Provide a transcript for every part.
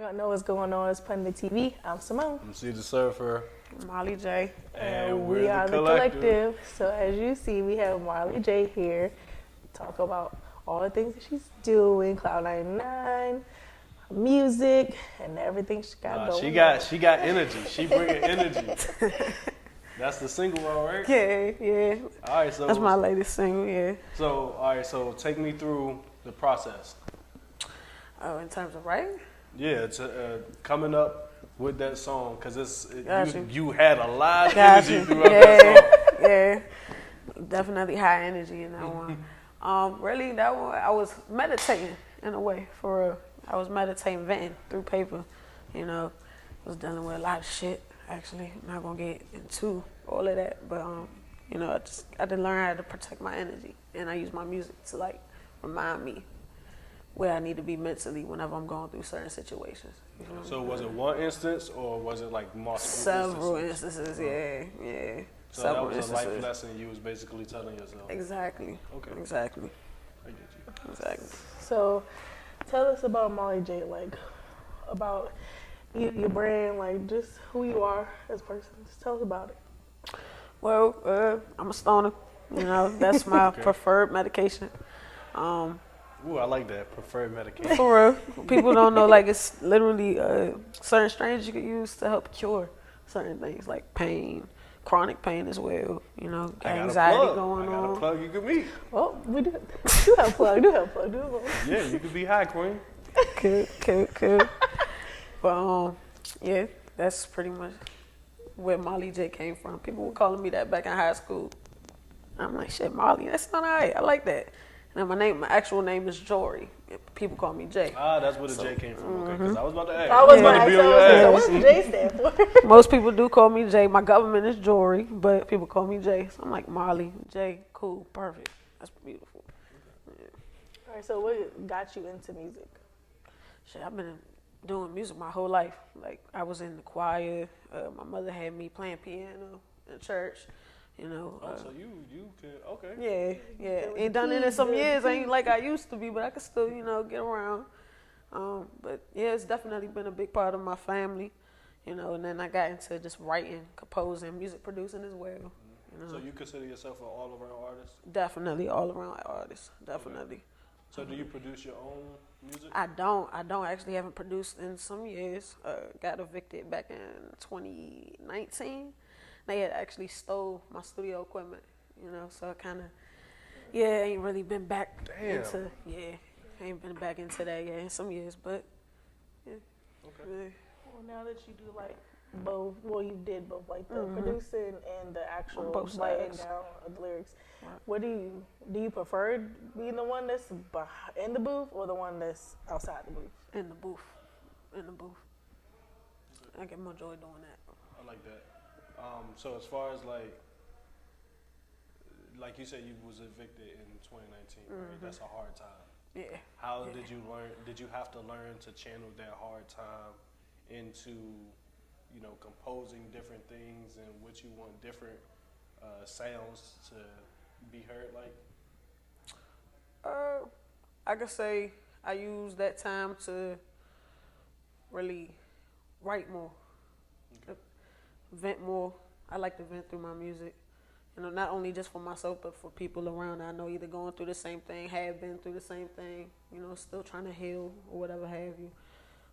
y'all know what's going on. It's Putting the TV. I'm Simone. I'm C the Surfer. Marley J. And we are the collective. So as you see, we have Marley J here. Talk about all the things that she's doing, Cloud999, music, and everything she got going. She got energy. She bringing energy. That's the single one, right? Yeah. All right, so that's my latest single. Yeah. So so take me through the process. Oh, in terms of writing? Yeah, it's coming up with that song because you had a lot of Got energy you. throughout that song. Yeah, definitely high energy in that one. Really, that one I was meditating in a way. For real, I was meditating, venting through paper. You know, I was dealing with a lot of shit. Actually, I'm not gonna get into all of that, but you know, I did learn how to protect my energy, and I use my music to like remind me where I need to be mentally whenever I'm going through certain situations. You know? So was it one instance or was it like multiple Several instances, yeah. So Several that was instances. a life lesson you was basically telling yourself. Exactly. Okay. Exactly. I get you. Exactly. So tell us about Marley J, like about your brand, like just who you are as a person. Just tell us about it. Well, I'm a stoner. You know, that's my preferred medication. Ooh, I like that. Preferred medication. For real. People don't know, like, it's literally certain strains you could use to help cure certain things, like pain, chronic pain as well. You know, anxiety going on. I got a plug you could meet. Well, we do have a plug. Yeah, you could be high, queen. Cool. But, yeah, that's pretty much where Marley J came from. People were calling me that back in high school. I'm like, shit, Marley, that's not all right. I like that. And my actual name is Jory. People call me Jay. Ah, that's where the J came from. Okay, because I was about to ask. I was about to ask. what's the J stand for? Most people do call me Jay. My government is Jory, but people call me Jay. So I'm like, Marley, Jay, cool, perfect. That's beautiful. Yeah. All right, so what got you into music? Shit, I've been doing music my whole life. Like, I was in the choir. My mother had me playing piano in church. You know. So you could, okay. Yeah. Ain't done it in some years. I ain't like I used to be, but I can still, you know, get around. But yeah, it's definitely been a big part of my family, you know. And then I got into just writing, composing, music producing as well. You know. So you consider yourself an all-around artist? Definitely all-around artist. Definitely. Okay. So do you produce your own music? I don't actually haven't produced in some years. Got evicted back in 2019. They had actually stole my studio equipment, you know, so I kind of, ain't really been back into that, in some years, but, yeah. Okay. Yeah. Well, now that you do like both, well, you did both, like the producing and the actual writing down of the lyrics. Right. What do you prefer being the one that's in the booth or the one that's outside the booth? In the booth. I get more joy doing that. I like that. So as far as like you said, you was evicted in 2019, right? That's a hard time. Yeah. How did you learn? Did you have to learn to channel that hard time into, you know, composing different things and what you want different sounds to be heard like? I could say I used that time to really write more. Okay. Vent more. I like to vent through my music. You know, not only just for myself, but for people around I know either going through the same thing, have been through the same thing, you know, still trying to heal or whatever have you.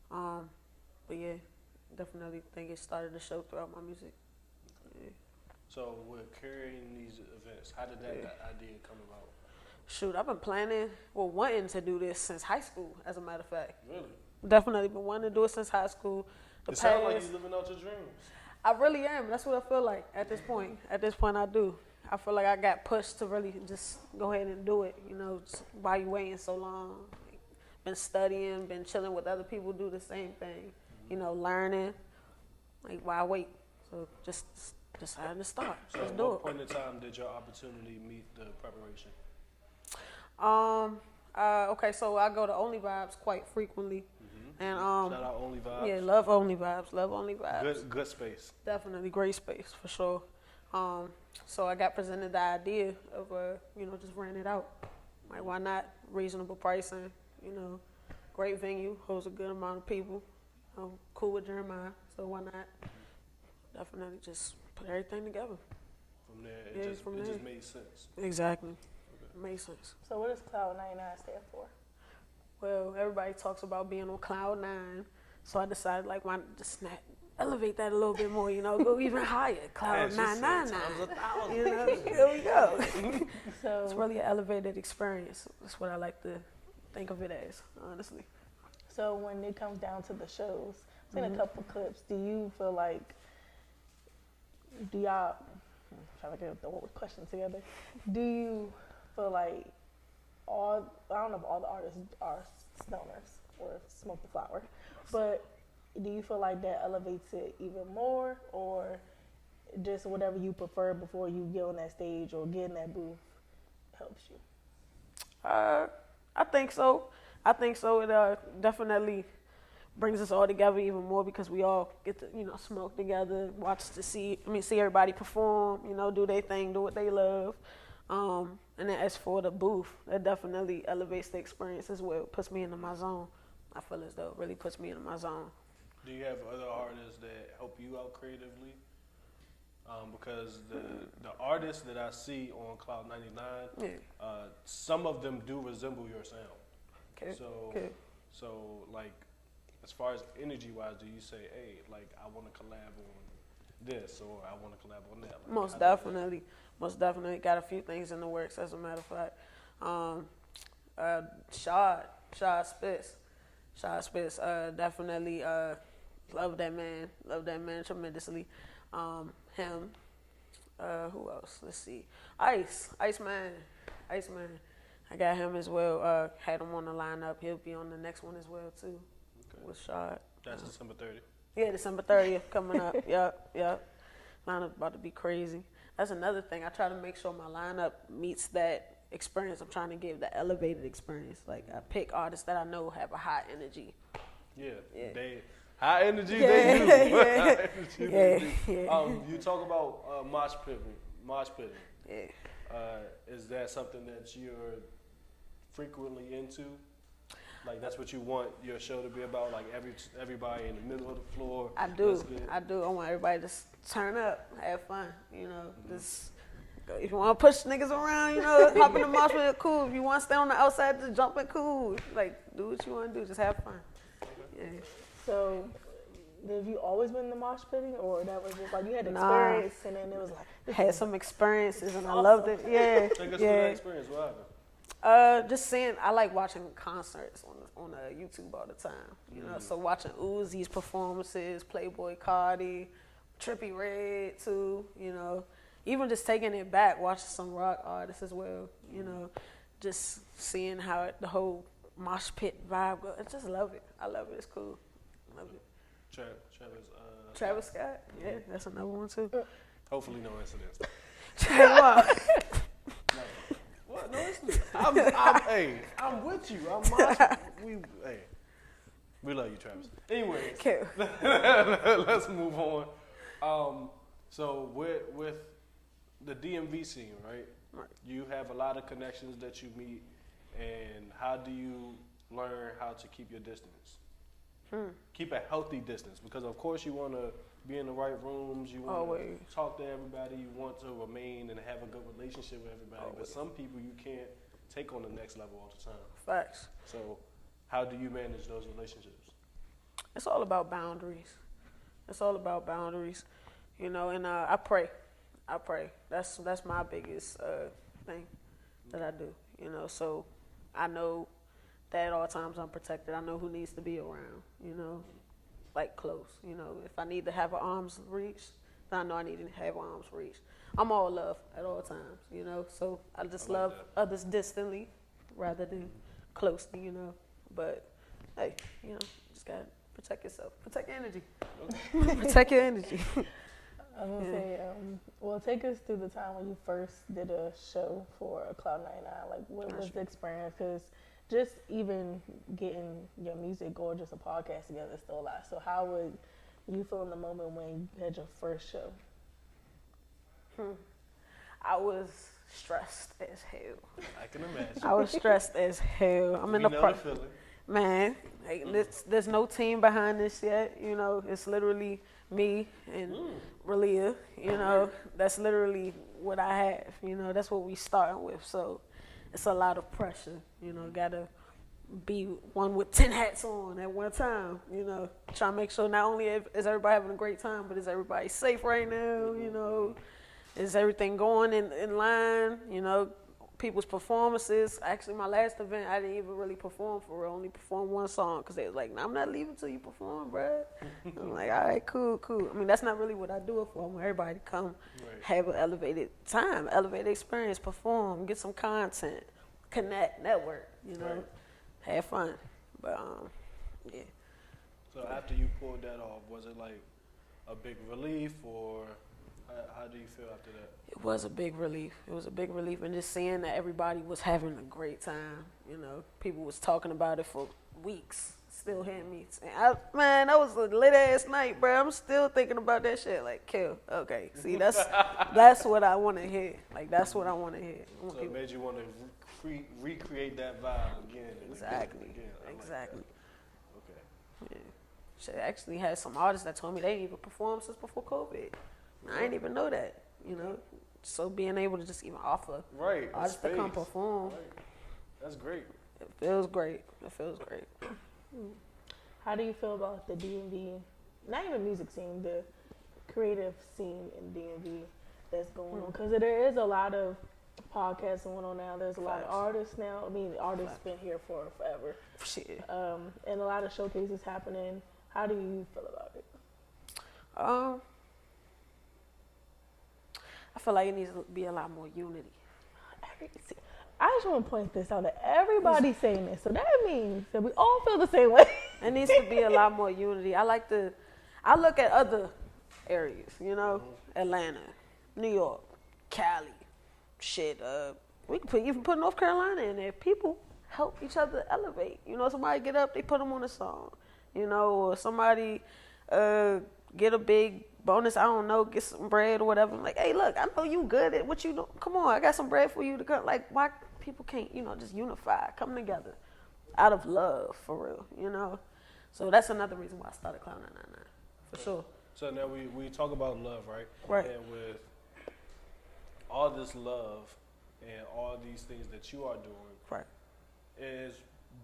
But yeah, definitely think it started to show throughout my music. Okay. Yeah. So with carrying these events, how did that idea come about? Shoot, I've been wanting to do this since high school, as a matter of fact. Really? Definitely been wanting to do it since high school. It sounds like you're living out your dreams. I really am. That's what I feel like at this point. At this point, I do. I feel like I got pushed to really just go ahead and do it. You know, just why you waiting so long? Been studying, been chilling with other people do the same thing. You know, learning. Like, why wait? So just decided to start. So Let's at do what it. point in time did your opportunity meet the preparation? Okay, so I go to Only Vibes quite frequently. And shout out Only Vibes. Yeah, love Only Vibes. Good space. Definitely great space for sure. So I got presented the idea of just renting it out. Like, why not? Reasonable pricing, you know, great venue, holds a good amount of people. I'm cool with Jeremiah, so why not? Definitely just put everything together. From there, Yeah, it just made sense. Exactly. Okay. Makes sense. So what does Cloud999 stand for? Well, everybody talks about being on Cloud9, so I decided, like, why not just elevate that a little bit more, go even higher. Cloud999. Here we go. So It's really an elevated experience. That's what I like to think of it as, honestly. So when it comes down to the shows, I've seen a couple clips. Do you feel like, do y'all, I'm trying to get the question together. Do you feel like I don't know if all the artists are stoners or smoke the flower, but do you feel like that elevates it even more, or just whatever you prefer before you get on that stage or get in that booth helps you? I think so. It definitely brings us all together even more because we all get to, smoke together, see everybody perform, do their thing, do what they love. And then as for the booth, that definitely elevates the experience as well. It puts me into my zone. I feel as though it really puts me into my zone. Do you have other artists that help you out creatively? Because the artists that I see on Cloud999, some of them do resemble your sound. Okay. So like, as far as energy-wise, do you say, hey, like, I want to collab on this, or I want to collab on that? Like, Most definitely. Got a few things in the works, as a matter of fact. Shad Spitz, definitely love that man tremendously. Him, who else? Let's see. Iceman. I got him as well. Had him on the lineup. He'll be on the next one as well too. Okay. With Shad. That's December 30th. Yeah, December 30th coming up. Yep. Lineup about to be crazy. That's another thing. I try to make sure my lineup meets that experience. I'm trying to give the elevated experience. Like, I pick artists that I know have a high energy. Yeah. They high energy. They do. You talk about mosh pitting. Yeah. Is that something that you're frequently into? Like, that's what you want your show to be about? Like, everybody in the middle of the floor? I do. I want everybody to turn up, have fun. Just if you want to push niggas around, hop in the mosh pit, cool. If you want to stay on the outside, just jump in, cool. Like, do what you want to do. Just have fun. Yeah. So, have you always been in the mosh pitting, or that was just like you had experience and then it was like had some experiences and I loved it. Yeah. Take us through that experience. What happened? Just seeing. I like watching concerts on YouTube all the time. So watching Uzi's performances, Playboy Cardi, Trippie Redd too. Even just taking it back, watching some rock artists as well. Just seeing how the whole mosh pit vibe goes. I just love it. I love it. It's cool. Love it. Travis Scott. Yeah, that's another one too. Hopefully no incidents. What? No incidents. I'm with you. We love you, Travis. Anyway, let's move on. So with the DMV scene, right? You have a lot of connections that you meet, and how do you learn how to keep your distance? Keep a healthy distance, because of course you want to be in the right rooms, you want to talk to everybody, you want to remain and have a good relationship with everybody. But some people you can't take on the next level all the time. Facts. So how do you manage those relationships? It's all about boundaries. And I pray. That's my biggest thing that I do. So I know that at all times I'm protected. I know who needs to be around, like close. If I need to have an arm's reach, then I know I need to have arm's reach. I'm all love at all times, so I just love others distantly rather than closely, But hey, just gotta protect yourself. Protect your energy. Protect your energy. I was gonna say, take us through the time when you first did a show for Cloud999. Like, what was the experience? Because just even getting your music or just a podcast together is still a lot. So how would you feel in the moment when you had your first show? I was stressed as hell. I can imagine. I was stressed as hell. I'm in the process. Man, like, there's no team behind this yet. You know, it's literally me and Relia. You know, that's literally what I have. You know, that's what we starting with. So it's a lot of pressure. You know, gotta be one with 10 hats on at one time. You know, try to make sure not only is everybody having a great time, but is everybody safe right now? You know, is everything going in line? You know, people's performances. Actually, my last event, I didn't even really perform for real. Only performed one song because they was like, "Nah, I'm not leaving till you perform, bruh." I'm like, all right, cool. I mean, that's not really what I do it for. I want everybody to come, have an elevated time, elevated experience, perform, get some content, connect, network, you know, have fun. But, yeah. So after you pulled that off, was it like a big relief, or how do you feel after that? It was a big relief. It was a big relief, and just seeing that everybody was having a great time. You know, people was talking about it for weeks. Still hearing me. Man, that was a lit ass night, bro. I'm still thinking about that shit. Like, kill. Okay, see, that's what I want to hear. Like, that's what I want to hear. So it made you want to recreate that vibe again. Exactly. Exactly. Like okay. Yeah. Shit, actually had some artists that told me they didn't even perform since before COVID. I didn't even know that, you know. So being able to just even offer artists to come perform, that's great. It feels great. It feels great. How do you feel about the DMV, not even music scene, the creative scene in DMV that's going on? Because there is a lot of podcasts going on now. There's a lot of artists now. I mean, artists been here for forever. Shit. And a lot of showcases happening. How do you feel about it? I feel like it needs to be a lot more unity. I just want to point this out that everybody's saying this, so that means that we all feel the same way. It needs to be a lot more unity. I look at other areas, you know, Atlanta, New York, Cali, shit. We can even put North Carolina in there. People help each other elevate. You know, somebody get up, they put them on a song. You know, or somebody get a big bonus, I don't know, get some bread or whatever. I'm like, hey, look, I know you good at what you do. Come on, I got some bread for you to come. Like, why people can't, you know, just unify, come together out of love, for real, you know? So that's another reason why I started Cloud999, for sure. So now we talk about love, right? Right. And with all this love and all these things that you are doing, right, is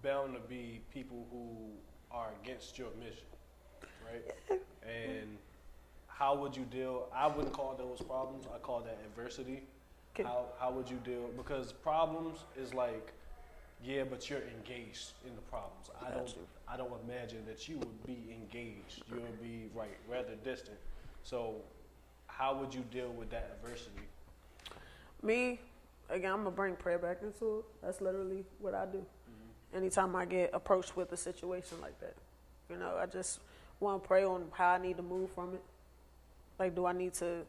bound to be people who are against your mission, right? And how would you deal? I wouldn't call those problems. I call that adversity. Okay. How would you deal? Because problems is like, yeah, but you're engaged in the problems. I don't imagine that you would be engaged. You would be rather distant. So how would you deal with that adversity? Me, again, I'm gonna bring prayer back into it. That's literally what I do. Anytime I get approached with a situation like that, you know, I just want to pray on how I need to move from it. Like, do I need to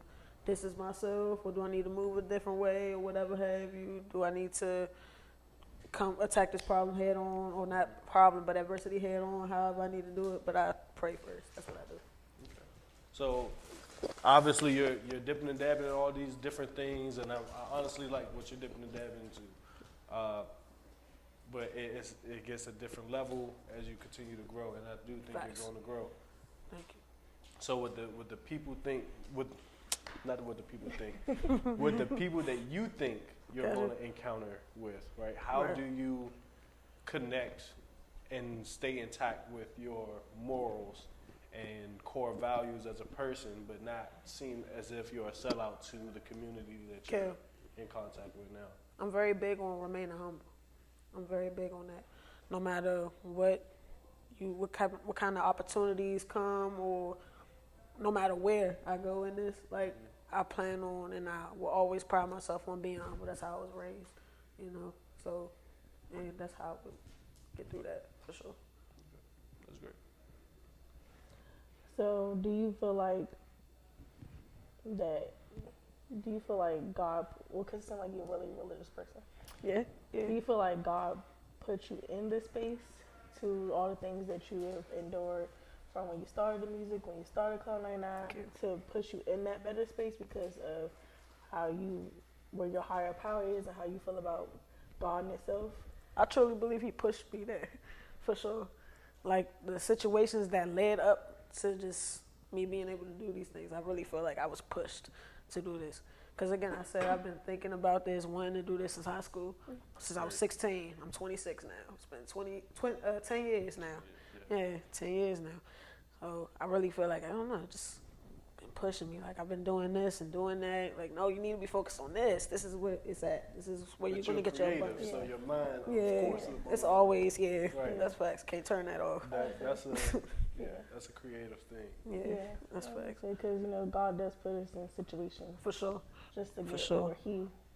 distance myself, or do I need to move a different way, or whatever have you? Do I need to come attack this problem head on, or not problem, but adversity head on, however I need to do it? But I pray first. That's what I do. Okay. So, obviously, you're dipping and dabbing in all these different things, and I honestly like what you're dipping and dabbing into. But it gets a different level as you continue to grow, and I do think you're going to grow. Thank you. So what the people think, not what the people think, with the people that you think you're going to encounter with, right? How do you connect and stay intact with your morals and core values as a person, but not seem as if you're a sellout to the community that you're in contact with now? I'm very big on remaining humble. I'm very big on that. No matter what kind of opportunities come, or no matter where I go in this, like, I plan on, and I will always pride myself on being humble. That's how I was raised, you know. So, and that's how I would get through that, for sure. That's great. So, do you feel like God, well, because it sounds like you're a really religious person. Yeah. Do you feel like God put you in this space to all the things that you have endured from when you started the music, when you started Cloud999, to push you in that better space because of where your higher power is and how you feel about God and itself? I truly believe he pushed me there. For sure. Like the situations that led up to just me being able to do these things, I really feel like I was pushed to do this. Because again, I said I've been thinking about this, wanting to do this since high school, since I was 16. I'm 26 now. It's been 10 years now. Yeah, 10 years now. So I really feel like, I don't know, just been pushing me. Like I've been doing this and doing that. Like, no, you need to be focused on this. This is where it's at. This is where you're going to get your money. So your mind, yeah, of course, it's always, right. That's facts. Can't turn that off. That's a creative thing. Yeah, that's facts. Because, you know, God does put us in situations. For sure. Just to get, sure.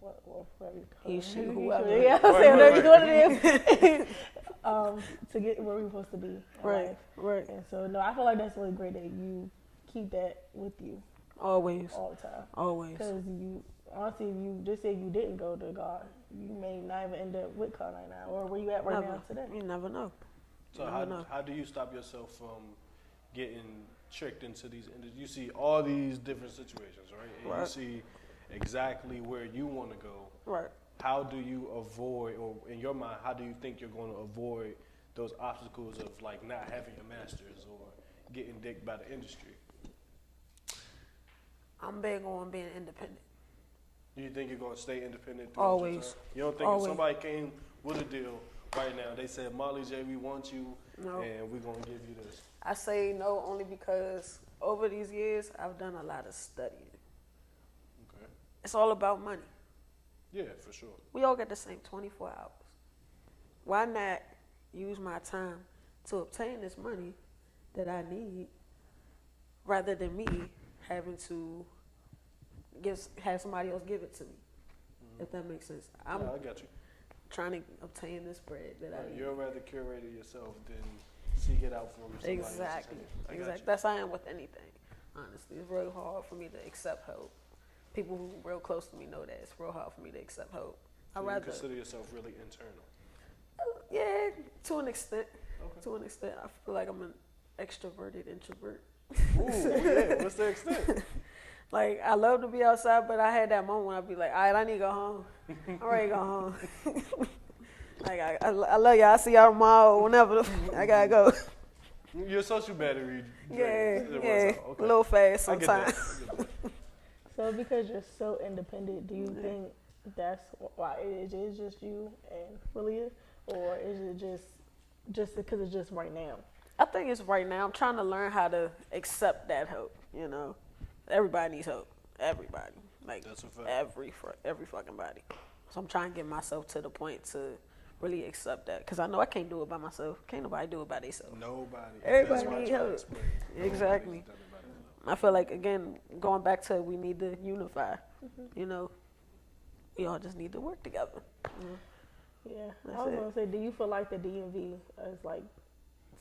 Or whatever you call He, it. she, whoever. Yeah, I'm saying whatever you want to do. To get where we're supposed to be in life. Right. And so, no, I feel like that's really great that you keep that with you. Always. All the time. Always. Because you, honestly, if you just say you didn't go to God, you may not even end up with Cloud999 or where you at right now today. You never know. So how do you stop yourself from getting tricked into these? You see all these different situations, right? And you see exactly where you want to go. Right. How do you avoid, or in your mind, how do you think you're going to avoid those obstacles of like not having a master's or getting dicked by the industry? I'm big on being independent. You think you're going to stay independent? Always. You don't think if somebody came with a deal right now, they said, Marley J, we want you, and we're going to give you this? I say no only because over these years, I've done a lot of studying. Okay. It's all about money. Yeah, for sure. We all get the same 24 hours. Why not use my time to obtain this money that I need rather than me having to have somebody else give it to me, if that makes sense. I got you. Trying to obtain this bread that I need. You'd rather curate it yourself than seek it out from somebody else. Exactly. That's how I am with anything. Honestly, it's real hard for me to accept help. People who are real close to me know that it's real hard for me to accept help. So you consider yourself really internal? Yeah, to an extent. Okay. To an extent, I feel like I'm an extroverted introvert. Ooh, yeah. What's the extent? Like, I love to be outside, but I had that moment when I'd be like, all right, I need to go home. I'm ready to go home. Like, I love y'all. I'll see y'all tomorrow, whenever. I gotta go. Your social battery. Yeah. Okay. A little fast sometimes. So because you're so independent, do you think that's why it is just you and Lilia? Or is it just because it's just right now? I think it's right now. I'm trying to learn how to accept that hope, you know. Everybody needs hope. Everybody. Like, every fucking body. So I'm trying to get myself to the point to really accept that. Because I know I can't do it by myself. Can't nobody do it by themselves. Nobody. Everybody needs help. Exactly. I feel like, again, going back to we need to unify. Mm-hmm. You know, we all just need to work together. Mm-hmm. Yeah. I was going to say, do you feel like the DMV is like,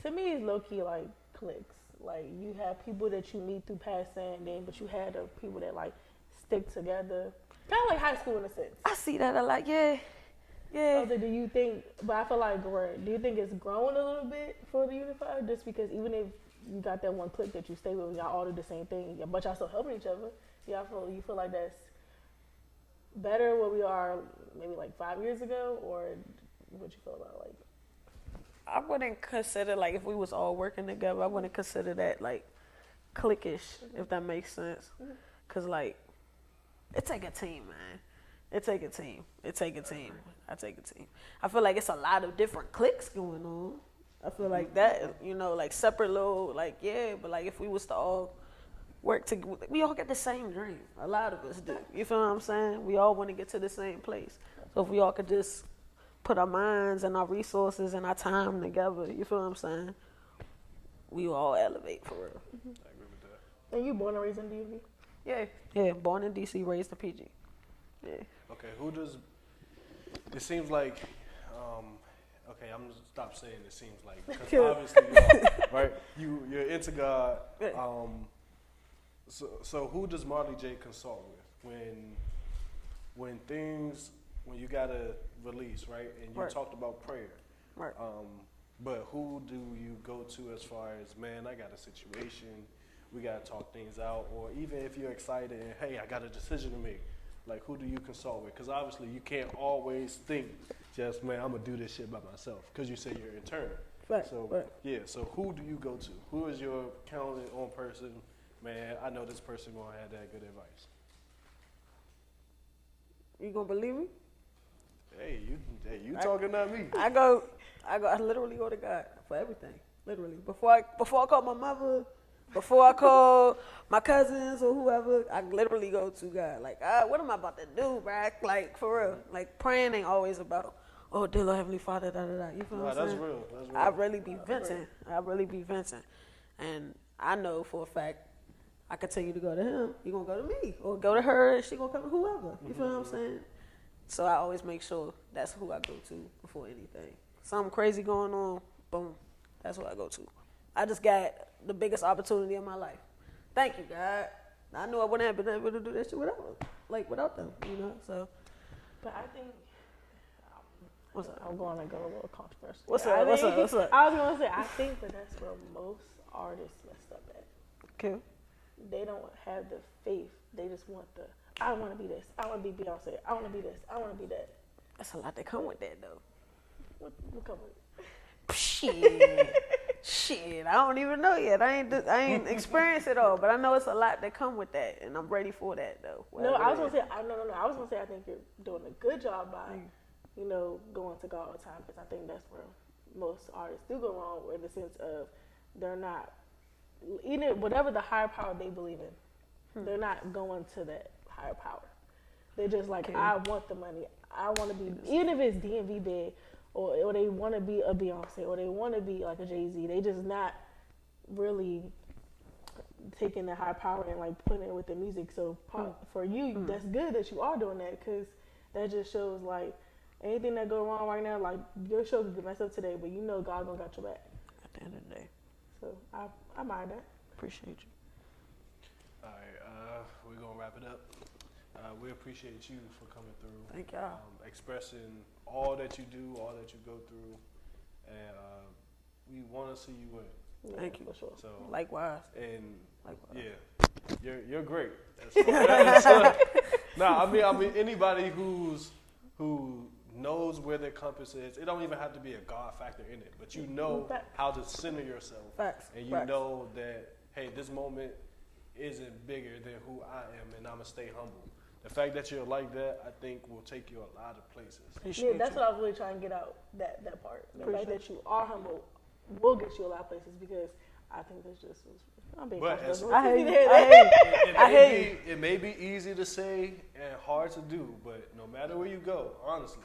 to me, it's low-key like cliques. Like, you have people that you meet through passing, but you have the people that, like, stick together. Kind of like high school in a sense. I see that a lot, yeah. Yeah. So do you think, but I feel like, do you think it's growing a little bit for the Unified? Just because even if you got that one clique that you stay with, y'all all do the same thing, but y'all still helping each other, you feel like that's better where we are maybe like 5 years ago, or what you feel about, like? I wouldn't consider, like, if we was all working together, I wouldn't consider that, like, cliquish, if that makes sense. Because, like, it take a team, man. It take a team. I take a team. I feel like it's a lot of different cliques going on. I feel like that, you know, like, separate little, like, yeah, but, like, if we was to all work together, we all get the same dream. A lot of us do. You feel what I'm saying? We all want to get to the same place. So if we all could just put our minds and our resources and our time together, you feel what I'm saying? We all elevate for real. I agree with that. And you born and raised in DMV? Yeah, born in DC, raised in PG. Yeah. Okay, it seems like, okay, I'm gonna stop saying it seems like, because obviously you are, right? You're into God. So who does Marley J consult with when you gotta release, right? And you talked about prayer. Right. But who do you go to as far as, man, I got a situation, we gotta talk things out, or even if you're excited and, hey, I got a decision to make, like, who do you consult with? Because obviously you can't always think just, man, I'm gonna do this shit by myself, because you say you're internal. Fact. So yeah, so who do you go to? Who is your counted on person? Man, I know this person gonna have that good advice. You gonna believe me? Hey, you talking, not me. I literally go to God for everything. Literally. Before I call my mother, before I call my cousins or whoever, I literally go to God. Like, what am I about to do, bruh? Like, for real. Like, praying ain't always about, oh, dear Lord Heavenly Father, da da da. You feel what I'm saying? Real. That's real. I really be venting. And I know for a fact, I continue to go to him, he gonna go to me. Or go to her, she gonna come to whoever. You feel what I'm saying? So I always make sure that's who I go to before anything. Something crazy going on, boom, that's who I go to. I just got the biggest opportunity in my life. Thank you, God. I knew I wouldn't have been able to do that shit without them, you know. So, but I think what's up? I'm going to go a little controversial. What's up? I was going to say, I think that that's where most artists messed up at. Okay. They don't have the faith. They just want I want to be this. I want to be Beyonce. I want to be this. I want to be that. That's a lot that come with that, though. What come with Shit. Shit, I don't even know yet. I ain't experienced it all, but I know it's a lot that come with that, and I'm ready for that, though. No, I was gonna say, no. I was gonna say, I think you're doing a good job by, going to God all the time, because I think that's where most artists do go wrong, in the sense of they're not, either whatever the higher power they believe in, they're not going to that higher power. They're just like, I want the money. I want to be, even if it's DMV big, or they want to be a Beyonce, or they want to be like a Jay-Z. They just not really taking the high power and like putting it with the music. So for you, that's good that you are doing that, because that just shows like anything that go wrong right now, like your show could mess up today, but God gonna got your back at the end of the day. So I admire that. Appreciate you. All right, we're gonna wrap it up. We appreciate you for coming through. Thank y'all. Expressing all that you do, all that you go through, and we want to see you win. Yeah, thank you. For sure. So likewise. And likewise. Yeah, you're great. I mean anybody who knows where their compass is. It don't even have to be a God factor in it, but you know how to center yourself. Facts. And you know that, hey, this moment isn't bigger than who I am, and I'm gonna stay humble. The fact that you're like that, I think, will take you a lot of places. That's what I was really trying to get out, that part. The fact that you are humble will get you a lot of places, because I think that's just, I'm being controversial. It may be easy to say and hard to do, but no matter where you go, honestly,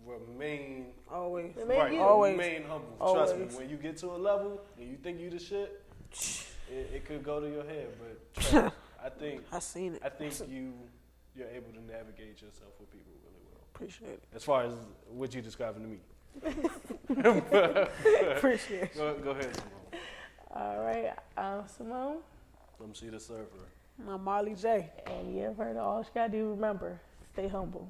remain remain humble. Always. Trust me, when you get to a level and you think you the shit, it could go to your head. But trust me, I think you're able to navigate yourself with people really well. Appreciate it. As far as what you're describing to me. Appreciate it. Go ahead, Simone. All right, I'm Simone. I'm C the Surfer. I'm Marley J. And you have heard all you gotta do, remember, stay humble.